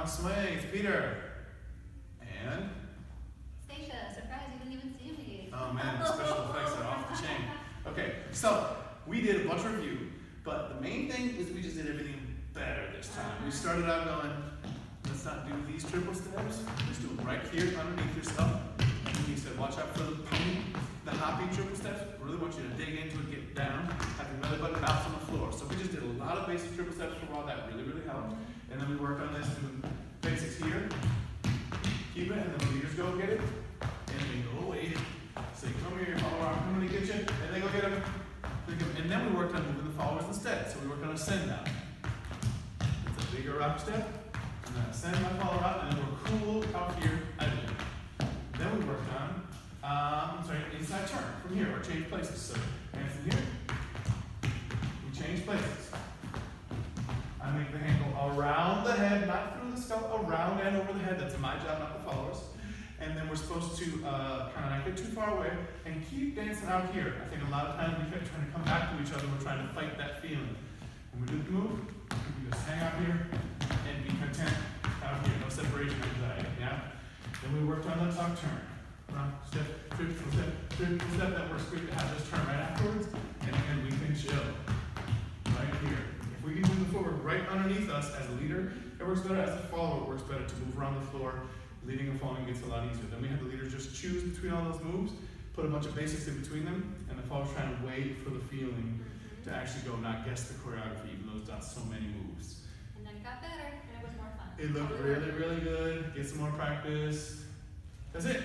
Now swing, it's Peter. And? Stacia, surprise, you didn't even see me. Oh man, the special effects are off the chain. Okay, so we did a bunch of review, but the main thing is we just did everything better this time. We started out going, let's not do these triple steps. Let's do them right here underneath your stuff. And he said, watch out for the pony, the hopping triple steps. Really want you to dig into it, get down, have your belly button bounce on the floor. So we just did a lot of basic triple steps for a while. That really, really helped. And then we worked on this doing basics here. Keep it, and then the leaders go get it, and they go away. So you come here, you follow around, I'm gonna get you, and they go get them. And then we worked on moving the followers instead. So we worked on a send out. It's a bigger rock step. And then I send my follower out, and then we're cool out here at the Then we worked on, inside turn from here, or change places. So hands from here, we change places. I make the hand go around the head, not through the skull, around and over the head. That's my job, not the followers. And then we're supposed to kind of not get too far away and keep dancing out here. I think a lot of times we kept trying to come back to each other. We're trying to fight that feeling. When we do the move, we just hang out here and be content out here. No separation anxiety, yeah? Then we worked on the tuck turn. Round, step, triple step, triple step. That works great to have this turn right afterwards. And then we can chill right here. If we can move the forward right underneath us as a leader, it works better. As a follower, it works better to move around the floor. Leading and following gets a lot easier. Then we have the leaders just choose between all those moves, put a bunch of basics in between them, and the followers trying to wait for the feeling to actually go, not guess the choreography, even though it's not so many moves. And then it got better, and it was more fun. It looked really, really good. Get some more practice. That's it.